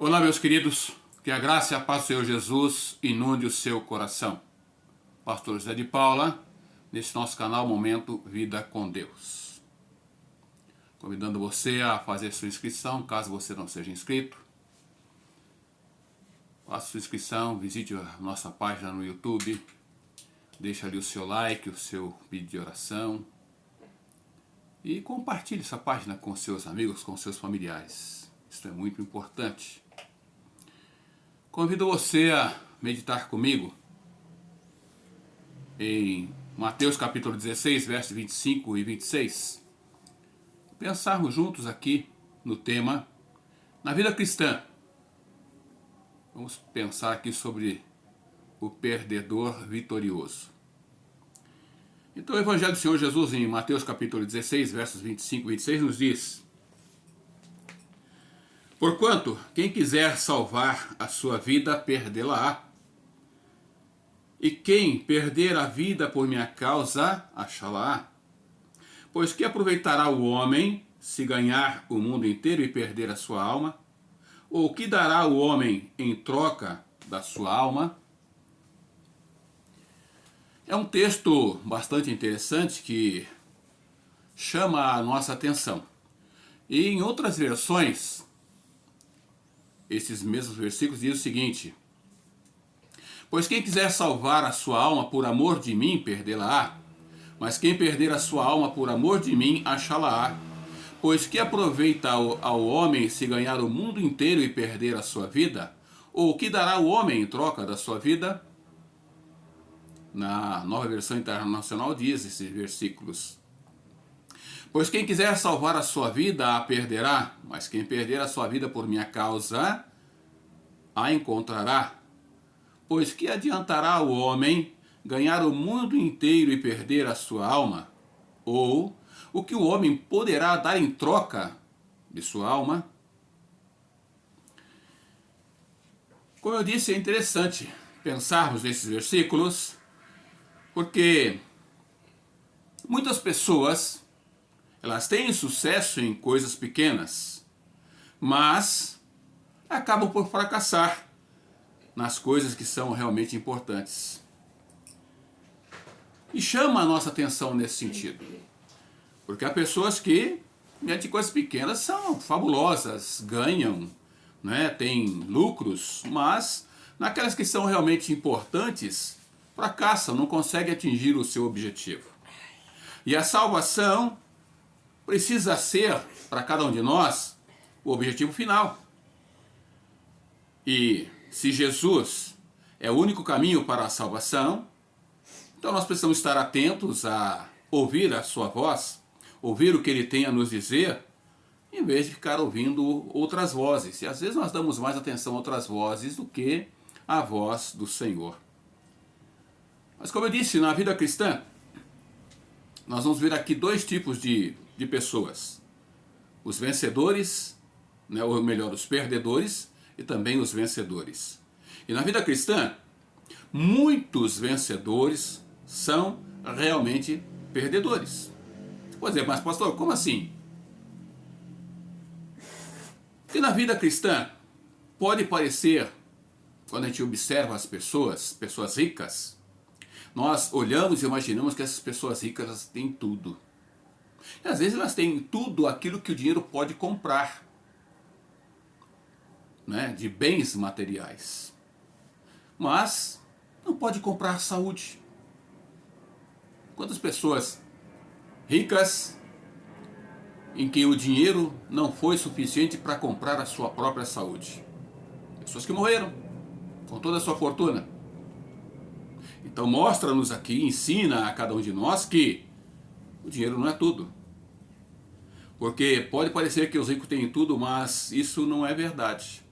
Olá, meus queridos, que a graça e a paz do Senhor Jesus inunde o seu coração. Pastor José de Paula, nesse nosso canal Momento Vida com Deus. Convidando você a fazer sua inscrição, caso você não seja inscrito. Faça sua inscrição, visite a nossa página no YouTube, deixe ali o seu like, o seu pedido de oração e compartilhe essa página com seus amigos, com seus familiares. Isso é muito importante. Convido você a meditar comigo em Mateus capítulo 16, versos 25 e 26. Pensarmos juntos aqui no tema na vida cristã. Vamos pensar aqui sobre o perdedor vitorioso. Então o Evangelho do Senhor Jesus em Mateus capítulo 16, versos 25 e 26 nos diz: porquanto, quem quiser salvar a sua vida, perdê-la-á. E quem perder a vida por minha causa, achá-la-á. Pois que aproveitará o homem se ganhar o mundo inteiro e perder a sua alma? Ou que dará o homem em troca da sua alma? É um texto bastante interessante que chama a nossa atenção. E em outras versões, esses mesmos versículos dizem o seguinte: pois quem quiser salvar a sua alma por amor de mim, perdê-la-á. Mas quem perder a sua alma por amor de mim, achá-la-á. Pois que aproveita ao homem se ganhar o mundo inteiro e perder a sua vida? Ou que dará o homem em troca da sua vida? Na Nova Versão Internacional diz esses versículos: pois quem quiser salvar a sua vida, a perderá. Mas quem perder a sua vida por minha causa, a encontrará. Pois que adiantará o homem ganhar o mundo inteiro e perder a sua alma? Ou o que o homem poderá dar em troca de sua alma? Como eu disse, é interessante pensarmos nesses versículos, porque muitas pessoas, elas têm sucesso em coisas pequenas, mas acabam por fracassar nas coisas que são realmente importantes. E chama a nossa atenção nesse sentido. Porque há pessoas que, mediante coisas pequenas, são fabulosas, ganham, né, têm lucros, mas naquelas que são realmente importantes, fracassam, não conseguem atingir o seu objetivo. E a salvação precisa ser, para cada um de nós, o objetivo final. E se Jesus é o único caminho para a salvação, então nós precisamos estar atentos a ouvir a sua voz, ouvir o que ele tem a nos dizer, em vez de ficar ouvindo outras vozes. E às vezes nós damos mais atenção a outras vozes do que a voz do Senhor. Mas como eu disse, na vida cristã, nós vamos ver aqui dois tipos de pessoas. Os vencedores, né, ou melhor, os perdedores, e também os vencedores. E na vida cristã, muitos vencedores são realmente perdedores. Pois é, mas pastor, como assim? Porque na vida cristã, pode parecer, quando a gente observa as pessoas ricas, nós olhamos e imaginamos que essas pessoas ricas elas têm tudo. E às vezes elas têm tudo aquilo que o dinheiro pode comprar, né, de bens materiais. Mas não pode comprar saúde. Quantas pessoas ricas em que o dinheiro não foi suficiente para comprar a sua própria saúde? Pessoas que morreram com toda a sua fortuna. Então mostra-nos aqui, ensina a cada um de nós que o dinheiro não é tudo. Porque pode parecer que os ricos têm tudo, mas isso não é verdade.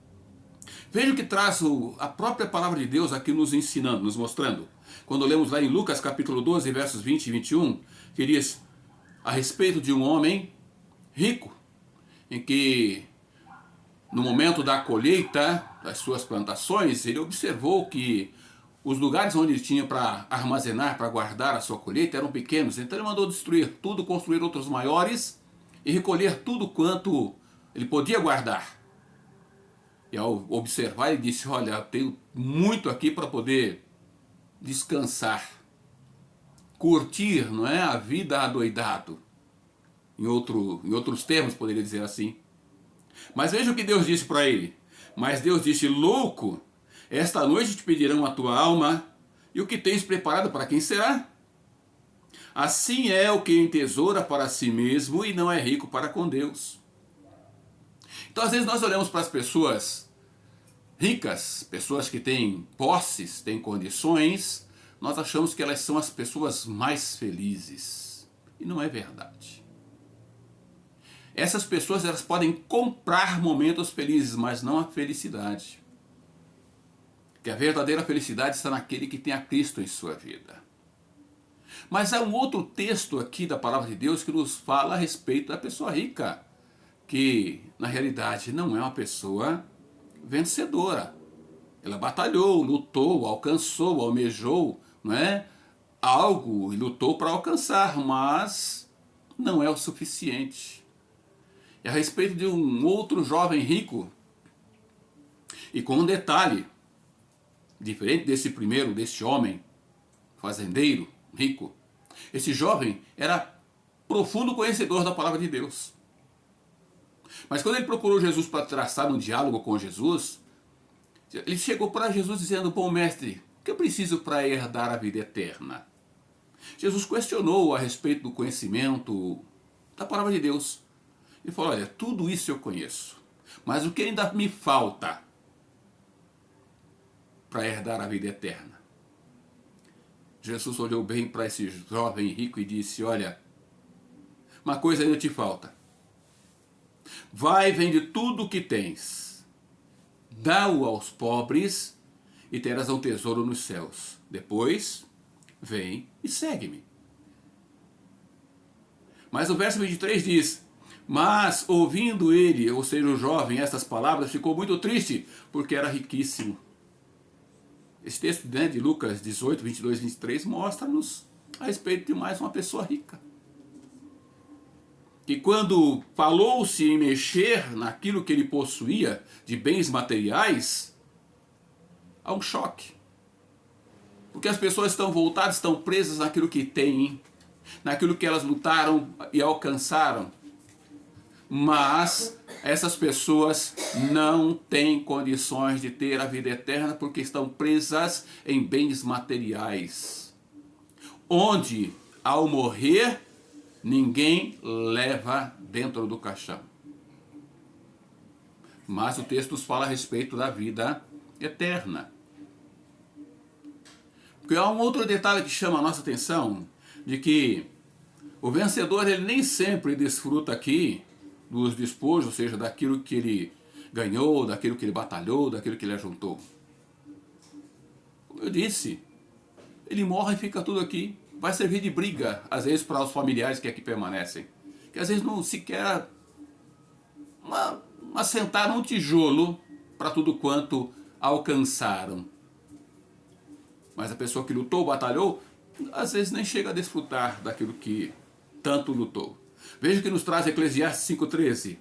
Veja o que traz a própria palavra de Deus aqui nos ensinando, nos mostrando. Quando lemos lá em Lucas capítulo 12, versos 20 e 21, que diz a respeito de um homem rico, em que no momento da colheita das suas plantações, ele observou que os lugares onde ele tinha para armazenar, para guardar a sua colheita eram pequenos. Então ele mandou destruir tudo, construir outros maiores e recolher tudo quanto ele podia guardar. E ao observar, ele disse: olha, eu tenho muito aqui para poder descansar, curtir, não é, a vida adoidado. Em outros termos, poderia dizer assim. Mas veja o que Deus disse para ele. Mas Deus disse: louco, esta noite te pedirão a tua alma, e o que tens preparado para quem será? Assim é o que entesoura para si mesmo e não é rico para com Deus. Então, às vezes, nós olhamos para as pessoas ricas, pessoas que têm posses, têm condições, nós achamos que elas são as pessoas mais felizes. E não é verdade. Essas pessoas, elas podem comprar momentos felizes, mas não a felicidade. Porque a verdadeira felicidade está naquele que tem a Cristo em sua vida. Mas há um outro texto aqui da palavra de Deus que nos fala a respeito da pessoa rica, que na realidade não é uma pessoa vencedora. Ela batalhou, lutou, alcançou, almejou, não é? Algo e lutou para alcançar, mas não é o suficiente. É a respeito de um outro jovem rico, e com um detalhe, diferente desse primeiro, desse homem fazendeiro, rico. Esse jovem era profundo conhecedor da palavra de Deus. Mas quando ele procurou Jesus para traçar um diálogo com Jesus, ele chegou para Jesus dizendo: bom mestre, o que eu preciso para herdar a vida eterna? Jesus questionou a respeito do conhecimento da palavra de Deus. Ele falou: olha, tudo isso eu conheço, mas o que ainda me falta para herdar a vida eterna? Jesus olhou bem para esse jovem rico e disse: olha, uma coisa ainda te falta. Vai, vende tudo o que tens, dá-o aos pobres e terás um tesouro nos céus. Depois, vem e segue-me. Mas o verso 23 diz: mas ouvindo ele, ou seja, o jovem, essas palavras, ficou muito triste, porque era riquíssimo. Esse texto, né, de Lucas 18, 22 e 23 mostra-nos a respeito de mais uma pessoa rica. Que quando falou-se em mexer naquilo que ele possuía de bens materiais, há um choque. Porque as pessoas estão voltadas, estão presas naquilo que têm, naquilo que elas lutaram e alcançaram. Mas essas pessoas não têm condições de ter a vida eterna porque estão presas em bens materiais, onde ao morrer ninguém leva dentro do caixão. Mas o texto nos fala a respeito da vida eterna. Porque há um outro detalhe que chama a nossa atenção, de que o vencedor ele nem sempre desfruta aqui dos despojos, ou seja, daquilo que ele ganhou, daquilo que ele batalhou, daquilo que ele ajuntou. Como eu disse, ele morre e fica tudo aqui. Vai servir de briga, às vezes, para os familiares que aqui permanecem. Que às vezes não sequer assentaram um tijolo para tudo quanto alcançaram. Mas a pessoa que lutou, batalhou, às vezes nem chega a desfrutar daquilo que tanto lutou. Veja o que nos traz Eclesiastes 5,13.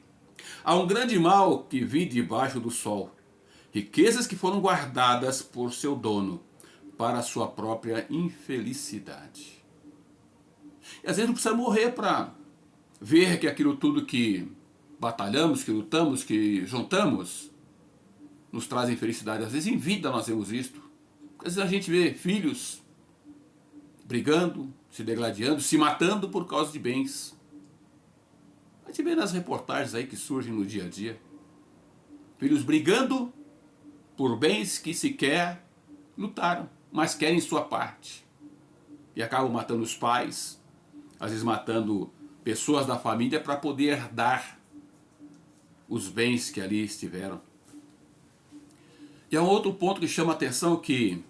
Há um grande mal que vi debaixo do sol, riquezas que foram guardadas por seu dono, para a sua própria infelicidade. E às vezes não precisa morrer para ver que aquilo tudo que batalhamos, que lutamos, que juntamos, nos traz infelicidade. Às vezes em vida nós vemos isto. Às vezes a gente vê filhos brigando, se degladiando, se matando por causa de bens. A gente vê nas reportagens aí que surgem no dia a dia. Filhos brigando por bens que sequer lutaram, mas querem sua parte. E acabam matando os pais, às vezes matando pessoas da família para poder herdar os bens que ali estiveram. E há um outro ponto que chama a atenção, que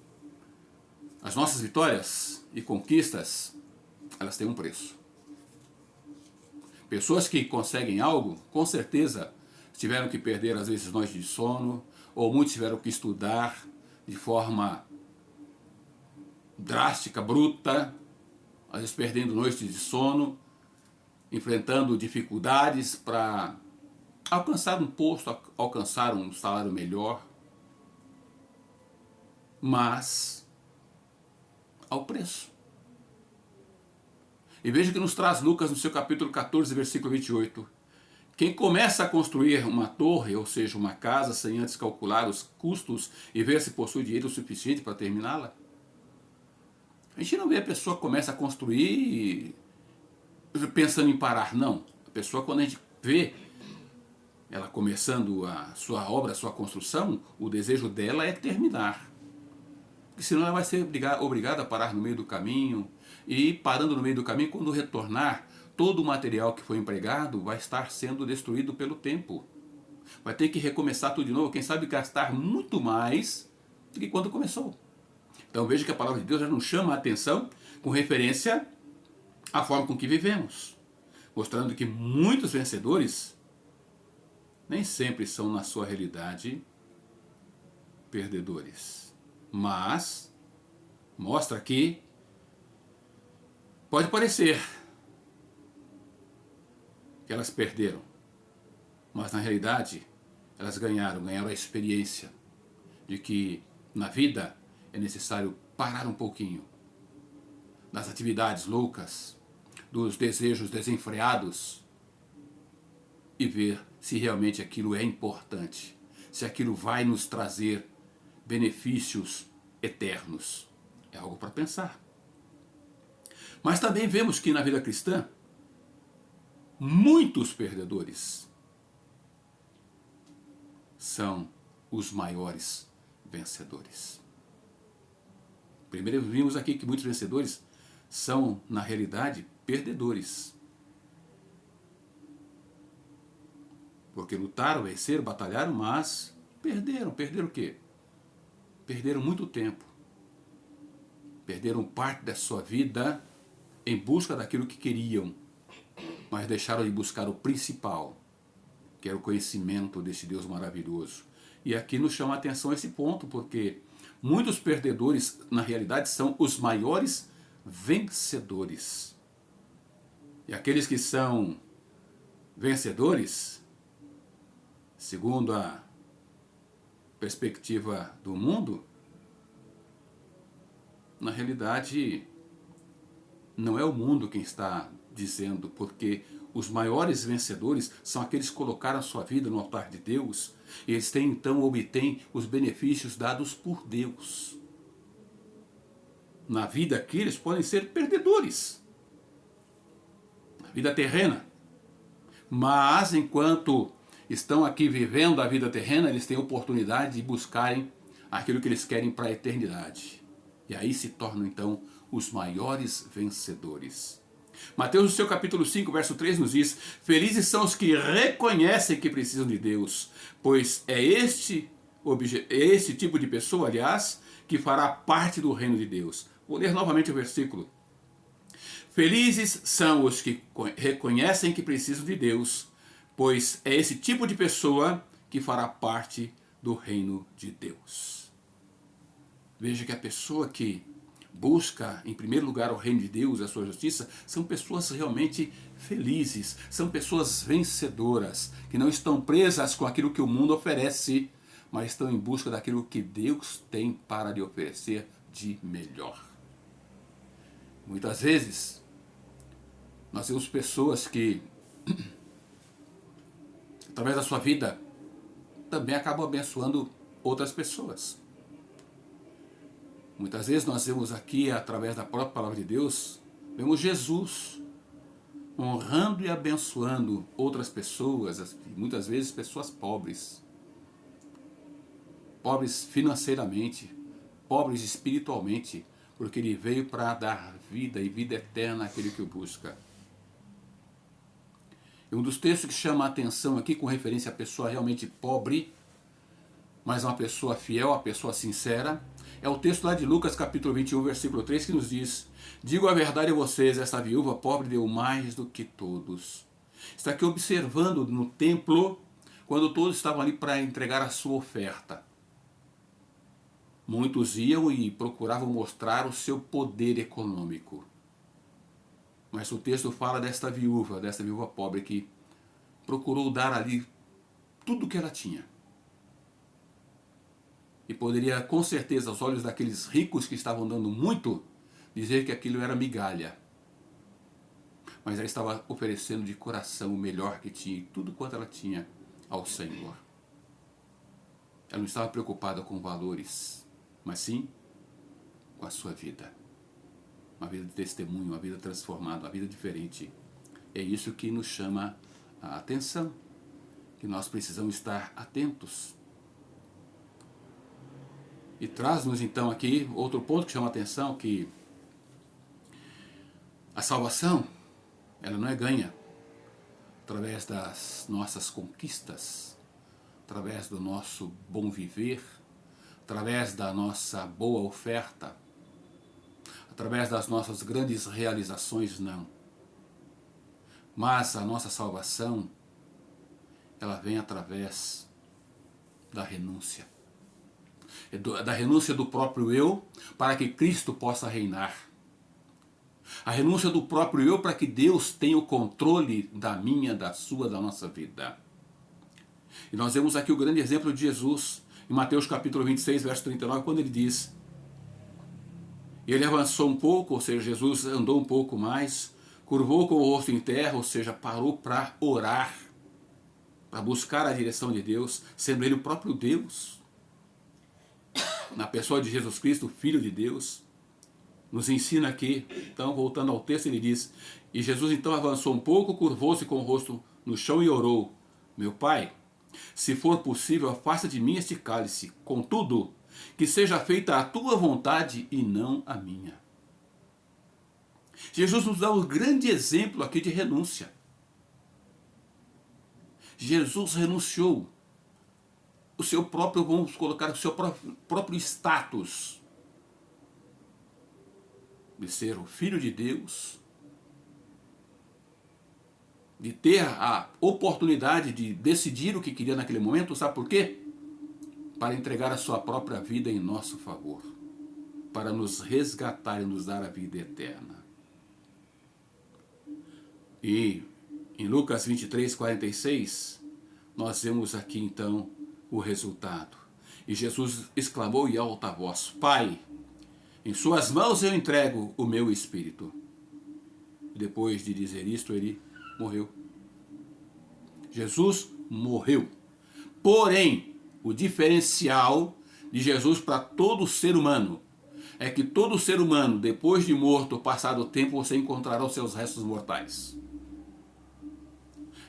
as nossas vitórias e conquistas, elas têm um preço. Pessoas que conseguem algo, com certeza, tiveram que perder às vezes noites de sono, ou muitos tiveram que estudar de forma drástica, bruta, às vezes perdendo noites de sono, enfrentando dificuldades para alcançar um posto, alcançar um salário melhor, mas ao preço. E veja que nos traz Lucas no seu capítulo 14, versículo 28. Quem começa a construir uma torre, ou seja, uma casa, sem antes calcular os custos e ver se possui dinheiro suficiente para terminá-la? A gente não vê a pessoa que começa a construir pensando em parar, não. A pessoa, quando a gente vê ela começando a sua obra, a sua construção, o desejo dela é terminar. Porque senão ela vai ser obrigada a parar no meio do caminho. E parando no meio do caminho, quando retornar, todo o material que foi empregado vai estar sendo destruído pelo tempo. Vai ter que recomeçar tudo de novo, quem sabe gastar muito mais do que quando começou. Então veja que a palavra de Deus já nos chama a atenção com referência à forma com que vivemos. Mostrando que muitos vencedores nem sempre são, na sua realidade, perdedores. Mas mostra que pode parecer que elas perderam, mas na realidade elas ganharam a experiência de que na vida é necessário parar um pouquinho das atividades loucas, dos desejos desenfreados e ver se realmente aquilo é importante, se aquilo vai nos trazer benefícios eternos. É algo para pensar. Mas também vemos que na vida cristã, muitos perdedores são os maiores vencedores. Primeiro vimos aqui que muitos vencedores são, na realidade, perdedores. Porque lutaram, venceram, batalharam, mas perderam. Perderam o quê? Perderam muito tempo. Perderam parte da sua vida em busca daquilo que queriam, mas deixaram de buscar o principal, que era o conhecimento desse Deus maravilhoso. E aqui nos chama a atenção esse ponto, porque muitos perdedores, na realidade, são os maiores vencedores. E aqueles que são vencedores, segundo a perspectiva do mundo, na realidade, não é o mundo quem está dizendo, porque os maiores vencedores são aqueles que colocaram a sua vida no altar de Deus, e eles então obtêm os benefícios dados por Deus. Na vida aqui eles podem ser perdedores, na vida terrena, mas enquanto estão aqui vivendo a vida terrena, eles têm a oportunidade de buscarem aquilo que eles querem para a eternidade. E aí se tornam então os maiores vencedores. Mateus, no seu capítulo 5, verso 3, nos diz: felizes são os que reconhecem que precisam de Deus, pois é este tipo de pessoa, aliás, que fará parte do reino de Deus. Vou ler novamente o versículo. Felizes são os que reconhecem que precisam de Deus, pois é esse tipo de pessoa que fará parte do reino de Deus. Veja que a pessoa que busca, em primeiro lugar, o reino de Deus e a sua justiça, são pessoas realmente felizes, são pessoas vencedoras, que não estão presas com aquilo que o mundo oferece, mas estão em busca daquilo que Deus tem para lhe oferecer de melhor. Muitas vezes, nós vemos pessoas que, através da sua vida, também acabam abençoando outras pessoas. Muitas vezes nós vemos aqui, através da própria palavra de Deus, vemos Jesus honrando e abençoando outras pessoas, muitas vezes pessoas pobres. Pobres financeiramente, pobres espiritualmente, porque ele veio para dar vida e vida eterna àquele que o busca. E um dos textos que chama a atenção aqui, com referência à pessoa realmente pobre, mas uma pessoa fiel, uma pessoa sincera, é o texto lá de Lucas capítulo 21, versículo 3, que nos diz: digo a verdade a vocês, esta viúva pobre deu mais do que todos. Está aqui observando no templo, quando todos estavam ali para entregar a sua oferta. Muitos iam e procuravam mostrar o seu poder econômico. Mas o texto fala desta viúva pobre que procurou dar ali tudo que ela tinha. E poderia, com certeza, aos olhos daqueles ricos que estavam dando muito, dizer que aquilo era migalha. Mas ela estava oferecendo de coração o melhor que tinha, e tudo quanto ela tinha, ao Senhor. Ela não estava preocupada com valores, mas sim com a sua vida. Uma vida de testemunho, uma vida transformada, uma vida diferente. É isso que nos chama a atenção, que nós precisamos estar atentos. E traz-nos então aqui outro ponto que chama a atenção, que a salvação, ela não é ganha através das nossas conquistas, através do nosso bom viver, através da nossa boa oferta, através das nossas grandes realizações, não. Mas a nossa salvação, ela vem através da renúncia. Da renúncia do próprio eu, para que Cristo possa reinar. A renúncia do próprio eu, para que Deus tenha o controle da minha, da sua, da nossa vida. E nós vemos aqui o grande exemplo de Jesus, em Mateus capítulo 26, verso 39, quando ele diz: ele avançou um pouco, ou seja, Jesus andou um pouco mais, curvou com o rosto em terra, ou seja, parou para orar, para buscar a direção de Deus, sendo ele o próprio Deus, na pessoa de Jesus Cristo, o Filho de Deus. Nos ensina aqui, então, voltando ao texto, ele diz: e Jesus então avançou um pouco, curvou-se com o rosto no chão e orou: meu Pai, se for possível, afasta de mim este cálice, contudo, que seja feita a tua vontade e não a minha. Jesus nos dá um grande exemplo aqui de renúncia. Jesus renunciou o seu próprio, vamos colocar, o seu próprio status de ser o Filho de Deus, de ter a oportunidade de decidir o que queria naquele momento. Sabe por quê? Para entregar a sua própria vida em nosso favor, para nos resgatar e nos dar a vida eterna. E em Lucas 23, 46, nós vemos aqui então o resultado. E Jesus exclamou em alta voz: Pai, em suas mãos eu entrego o meu espírito. E depois de dizer isto, ele morreu. Jesus morreu. Porém, o diferencial de Jesus para todo ser humano é que todo ser humano, depois de morto, passado o tempo, você encontrará os seus restos mortais.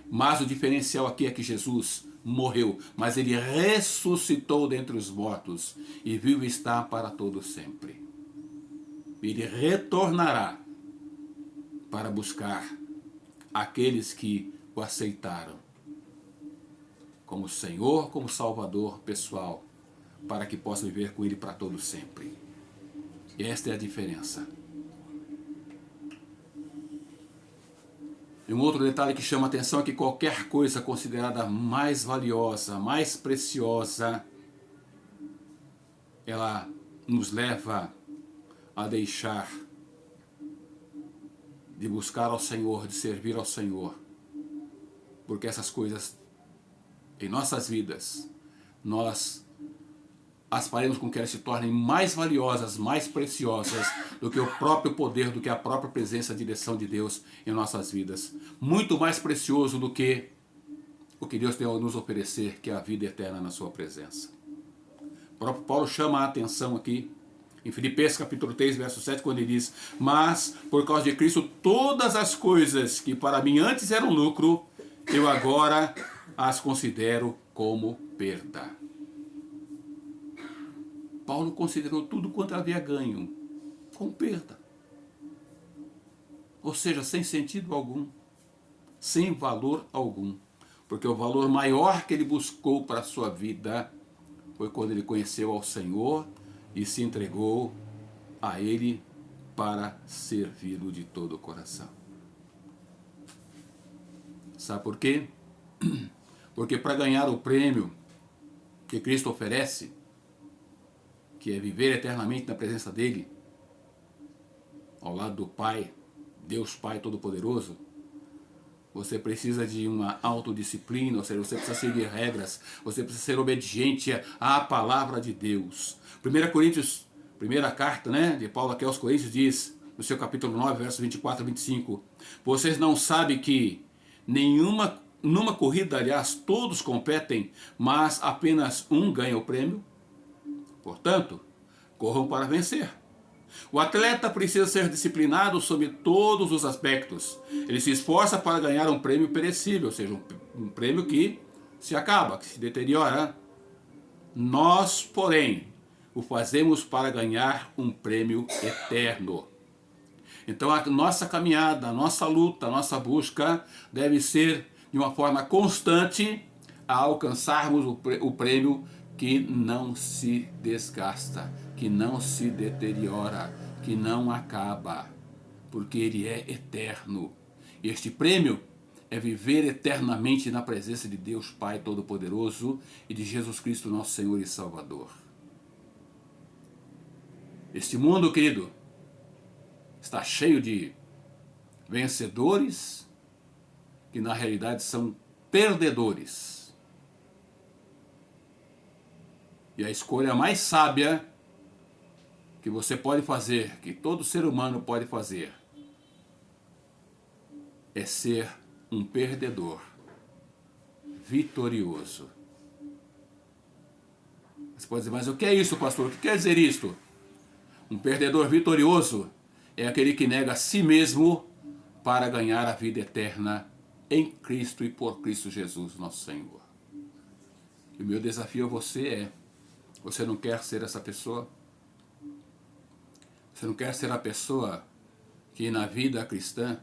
Mas o diferencial aqui é que Jesus morreu, mas ele ressuscitou dentre os mortos e vivo está para todo sempre. Ele retornará para buscar aqueles que o aceitaram como Senhor, como Salvador pessoal, para que possam viver com ele para todo sempre. E esta é a diferença. E um outro detalhe que chama a atenção é que qualquer coisa considerada mais valiosa, mais preciosa, ela nos leva a deixar de buscar ao Senhor, de servir ao Senhor. Porque essas coisas, em nossas vidas, nós aspiramos com que elas se tornem mais valiosas, mais preciosas do que o próprio poder, do que a própria presença e direção de Deus em nossas vidas. Muito mais precioso do que o que Deus tem a nos oferecer, que é a vida eterna na sua presença. O próprio Paulo chama a atenção aqui, em Filipenses capítulo 3, verso 7, quando ele diz: mas, por causa de Cristo, todas as coisas que para mim antes eram lucro, eu agora as considero como perda. Paulo considerou tudo quanto havia ganho como perda. Ou seja, sem sentido algum, sem valor algum. Porque o valor maior que ele buscou para a sua vida foi quando ele conheceu ao Senhor e se entregou a Ele para servi-lo de todo o coração. Sabe por quê? Porque para ganhar o prêmio que Cristo oferece, que é viver eternamente na presença dEle, ao lado do Pai, Deus Pai Todo-Poderoso, Você precisa de uma autodisciplina, ou seja, você precisa seguir regras, você precisa ser obediente à palavra de Deus. 1 Coríntios, primeira carta, né, de Paulo aqui aos Coríntios diz, no seu capítulo 9, versos 24 a 25, vocês não sabem que numa corrida, aliás, todos competem, mas apenas um ganha o prêmio? Portanto, corram para vencer. O atleta precisa ser disciplinado sobre todos os aspectos. Ele se esforça para ganhar um prêmio perecível, ou seja, um prêmio que se acaba, que se deteriora. Nós, porém, o fazemos para ganhar um prêmio eterno. Então a nossa caminhada, a nossa luta, a nossa busca deve ser de uma forma constante a alcançarmos o prêmio que não se desgasta, que não se deteriora, que não acaba, porque ele é eterno. Este prêmio é viver eternamente na presença de Deus Pai Todo-Poderoso e de Jesus Cristo, nosso Senhor e Salvador. Este mundo, querido, está cheio de vencedores que na realidade são perdedores. E a escolha mais sábia que você pode fazer, que todo ser humano pode fazer, é ser um perdedor vitorioso. Você pode dizer, mas o que é isso, pastor? O que quer dizer isto? Um perdedor vitorioso é aquele que nega a si mesmo para ganhar a vida eterna em Cristo e por Cristo Jesus, nosso Senhor. E o meu desafio a você é, você não quer ser essa pessoa? Você não quer ser a pessoa que na vida cristã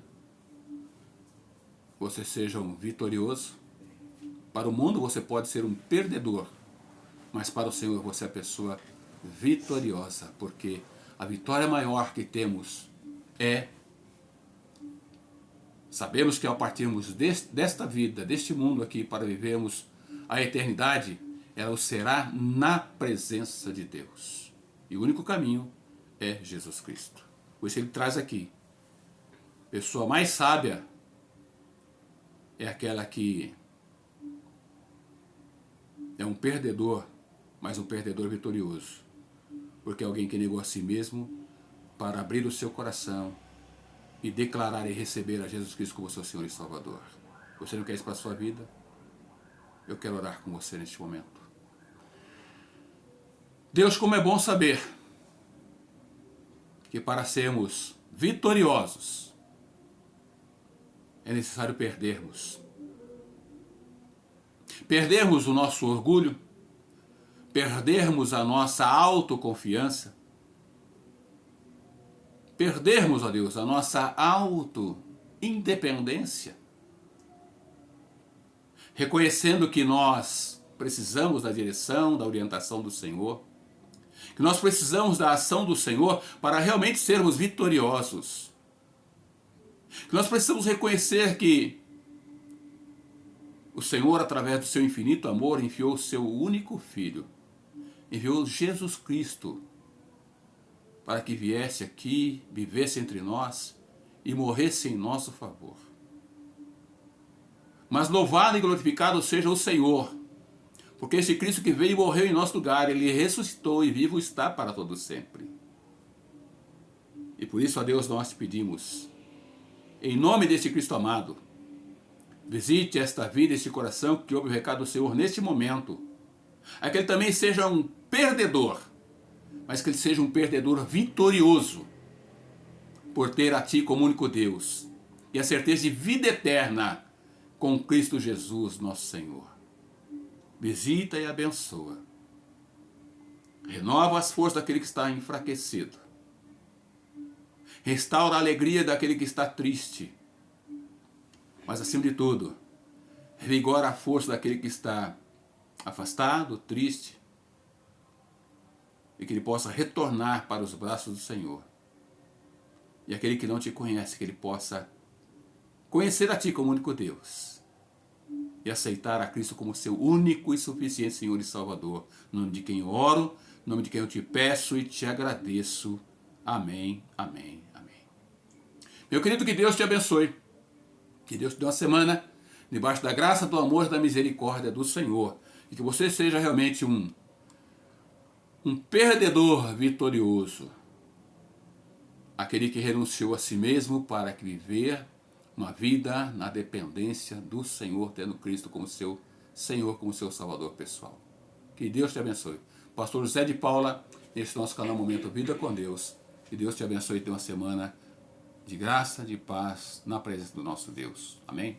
você seja um vitorioso? Para o mundo você pode ser um perdedor, mas para o Senhor você é a pessoa vitoriosa, porque a vitória maior que temos é, sabemos que ao partirmos desta vida, deste mundo aqui, para vivermos a eternidade, ela será na presença de Deus. E o único caminho é Jesus Cristo. Por isso ele traz aqui, pessoa mais sábia é aquela que é um perdedor, mas um perdedor vitorioso. Porque é alguém que negou a si mesmo para abrir o seu coração e declarar e receber a Jesus Cristo como seu Senhor e Salvador. Você não quer isso para a sua vida? Eu quero orar com você neste momento. Deus, como é bom saber que para sermos vitoriosos é necessário perdermos. Perdermos o nosso orgulho, perdermos a nossa autoconfiança, perdermos, ó Deus, a nossa autoindependência, reconhecendo que nós precisamos da direção, da orientação do Senhor, que nós precisamos da ação do Senhor para realmente sermos vitoriosos, que nós precisamos reconhecer que o Senhor, através do seu infinito amor, enviou o seu único Filho, enviou Jesus Cristo para que viesse aqui, vivesse entre nós e morresse em nosso favor. Mas louvado e glorificado seja o Senhor, porque esse Cristo que veio e morreu em nosso lugar, ele ressuscitou e vivo está para todo sempre. E por isso, a Deus, nós te pedimos, em nome deste Cristo amado, visite esta vida, este coração que ouve o recado do Senhor neste momento, a que ele também seja um perdedor, mas que ele seja um perdedor vitorioso, por ter a ti como único Deus, e a certeza de vida eterna com Cristo Jesus, nosso Senhor. Visita e abençoa. Renova as forças daquele que está enfraquecido. Restaura a alegria daquele que está triste. Mas acima de tudo, revigora a força daquele que está afastado, triste, e que ele possa retornar para os braços do Senhor. E aquele que não te conhece, que ele possa conhecer a ti como único Deus e aceitar a Cristo como seu único e suficiente Senhor e Salvador. No nome de quem eu oro, no nome de quem eu te peço e te agradeço. Amém, amém, amém. Meu querido, que Deus te abençoe. Que Deus te dê uma semana debaixo da graça, do amor e da misericórdia do Senhor. E que você seja realmente um perdedor vitorioso. Aquele que renunciou a si mesmo para viver uma vida na dependência do Senhor, tendo Cristo como seu Senhor, como seu Salvador pessoal. Que Deus te abençoe. Pastor José de Paula, neste nosso canal Momento Vida com Deus. Que Deus te abençoe e tenha uma semana de graça, de paz, na presença do nosso Deus. Amém?